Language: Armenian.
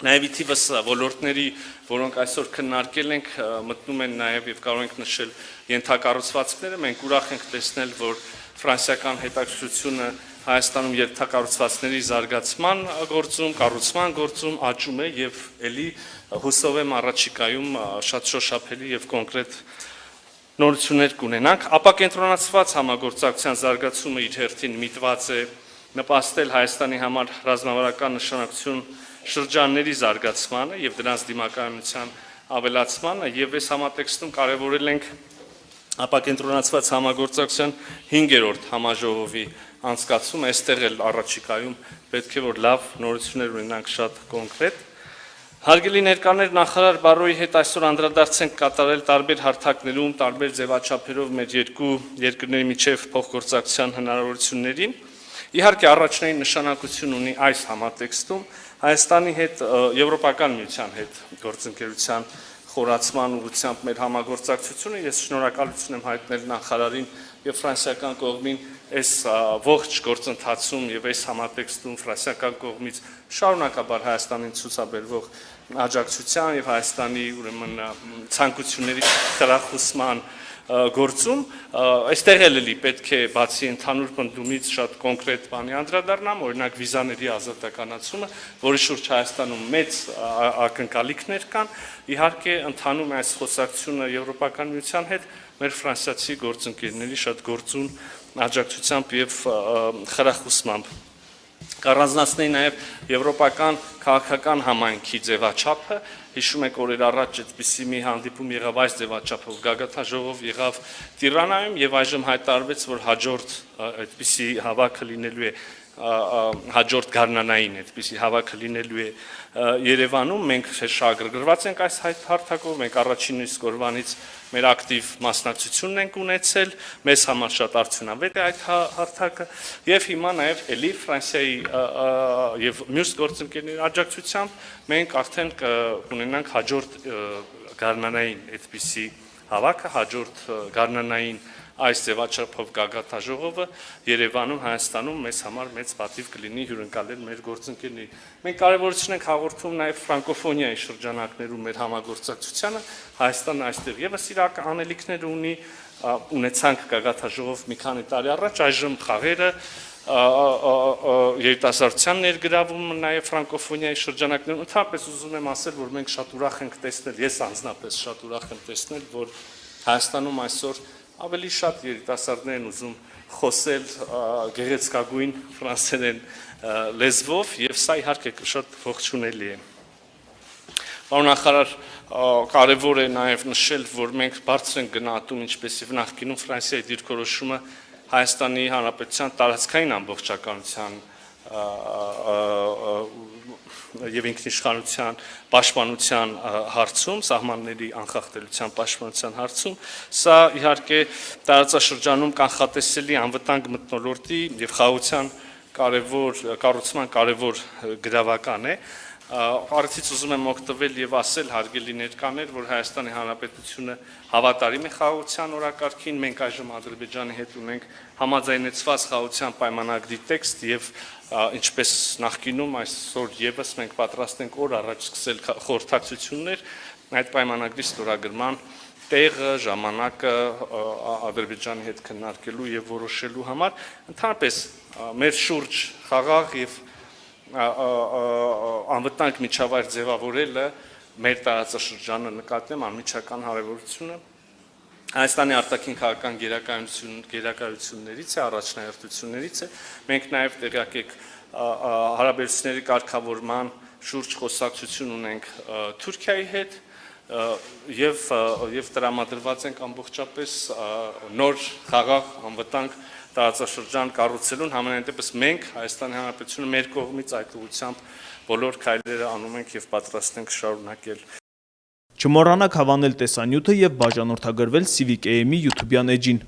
Նաև իթիվս ոլորտների, որոնք այսօր քննարկել ենք, մտնում են նաև եւ կարող ենք նշել ենթակառուցվածքները, մենք ուրախ ենք տեսնել, որ ֆրանսիական հետաքրքրությունը Հայաստանում ենթակառուցվածքների զարգացման գործում, կառուցման գործում աճում է եւ ելի հուսով եմ առաջիկայում շատ շոշափելի եւ կոնկրետ նորություններ կունենանք, ապակենտրոնացված համագործակցության զարգացումը իր հերթին միտված է նպաստել Հայաստանի համար ռազմավարական նշանակություն շրջանների զարգացմանը եւ դրանց դիմակայունության ավելացմանը եւ այս համատեքստում կարեւորել ենք ապակենտրոնացված համագործակցության 5-րդ համաժողովի անցկացումը, այստեղ էլ առաջիկայում պետք է որ լավ նորություններ ունենանք շատ կոնկրետ։ Հարգելի ներկաներ, նախարար Բարոյի հետ այսօր անդրադարձ ենք կատարել տարբեր հարթակներում, տարբեր ձևաչափերով մեր երկու երկրների միջև փոխգործակցության հնարավորություններին։ Իհարկե առաջնային նշանակություն ունի այս համատեքստում Հայաստանի հետ Եվրոպական միության հետ գործընկերության խորացման ուղղությամբ մեր համագործակցությունը ես շնորհակալություն եմ հայտնել նախարարին եւ ֆրանսիական կողմին այս ողջ գործընթացում եւ այս համատեքստում ֆրանսիական կողմից շարունակաբար Հայաստանին ցուցաբերվող աջակցության եւ Հայաստանի ուրեմն ցանկությունների խրախուսման գործում այստեղ էլի պետք է բացի ընդհանուր պնդումից շատ կոնկրետ բանի անդրադառնամ, օրինակ վիզաների ազատականացումը, որի շուրջ Հայաստանում մեծ ակնկալիքներ կան, իհարկե ընդհանում է այս խոսակցությունը Եվրոպական միության հետ մեր ֆրանսիացի գործընկերների շատ գործուն աջակցությամբ եւ խրախուսմամբ։ Կառանձնացնեի նաև եվրոպական քաղաքական համայնքի ձևաչափը, հիշում եք օրեր առաջ այդպիսի մի հանդիպում եղավ այս ձևաչափով գագաթնաժողով եղավ Տիրանայում եւ այժմ հայտարարվեց, որ հաջորդ այդպիսի հավաքը լինելու է հաջորդ գարնանային այդպիսի հավաքը լինելու է Երևանում, մենք շահագրգռված ենք այս հարթակով, մենք առաջին իսկ օրվանից մեր ակտիվ մասնակցությունն ենք ունեցել, մեզ համար շատ արդյունավետ է այդ հարթակը եւ հիմա նաեւ էլի Ֆրանսիայի եւ մյուս գործընկերների աջակցությամբ մենք արդեն կունենանք հաջորդ գարնանային այդպիսի հավաքը, հաջորդ գարնանային այս ձևաչափով գագաթնաժողովը Երևանում, Հայաստանում մեզ համար մեծ պատիվ կլինի հյուրընկալել մեր գործընկերների։ Մենք կարևորություն ենք հաղորդում նաև ֆրանկոֆոնիայի շրջանակներում մեր համագործակցությանը, Հայաստանը այստեղ եւս իր անելիքները ունի, ունեցանք գագաթնաժողով մի քանի տարի առաջ, այժմ խաղերը երիտասարդության ներգրավումը նաև ֆրանկոֆոնիայի շրջանակներում, ընդհանրապես ուզում եմ ասել, որ մենք շատ ուրախ ենք տեսնել, ես անձնապես շատ ուրախ եմ տեսնել, որ Հայաստանում այսօր ավելի շատ երիտասարդներ են ուզում խոսել գեղեցկագույն ֆրանսերեն լեզվով եւ սա իհարկե շատ ողջունելի է։ Պարոն նախարար, կարևոր է նաեւ նշել, որ մենք բարձր ենք գնահատում ինչպես եւ նախկինում Ֆրանսիայի դիրքորոշումը Հայաստանի Հանրապետության տարածքային ամբողջականության եւ ինքնիշխանության պաշտպանության հարցում, սահմանների անխախտելիության պաշտպանության հարցում, սա իհարկե տարածաշրջանում կանխատեսելի անվտանգ մթնոլորտի եւ խաղաղության կառուցման կարևոր գրավական է։ Արդյոք ուզում եմ օգտվել եւ ասել հարգելի ներկաներ, որ Հայաստանի Հանրապետությունը հավատարիմ է խաղաղության օրակարգին, մենք այժմ Ադրբեջանի հետ ունենք համաձայնեցված խաղաղության պայմանագրի տեքստ եւ ինչպես նախկինում այսօր եւս մենք պատրաստ ենք օր առաջ սկսել խորհրդակցություններ այդ պայմանագրի ստորագրման տեղը, ժամանակը Ադրբեջանի հետ քննարկելու եւ որոշելու համար, ընդհանրապես մեր շուրջ խաղաղ եւ անվտանգ միջավայր ձևավորելը մեր տարածաշրջանը նկատեմ անմիջական հարաբերությունը Հայաստանի արտաքին քաղաքական գերակայություններից է, առաջնահերթություններից է, մենք նաև տեղյակ եք հարաբերությունների կարգավորման շուրջ խոսակցություն ունենք Թուրքիայի հետ եւ տրամադրված ենք ամբողջապես նոր խաղաղ անվտանգ տարածաշրջան կառուցելուն, համենայն դեպս մենք Հայաստանի Հանրապետությունը մեր կողմից այդ ուղղությամբ բոլոր քայլերը անում ենք եւ պատրաստ ենք շարունակել։ Չմոռանաք հավանել տեսանյութը եւ բաժանորդագրվել Civic AM-ի YouTube-յան էջին։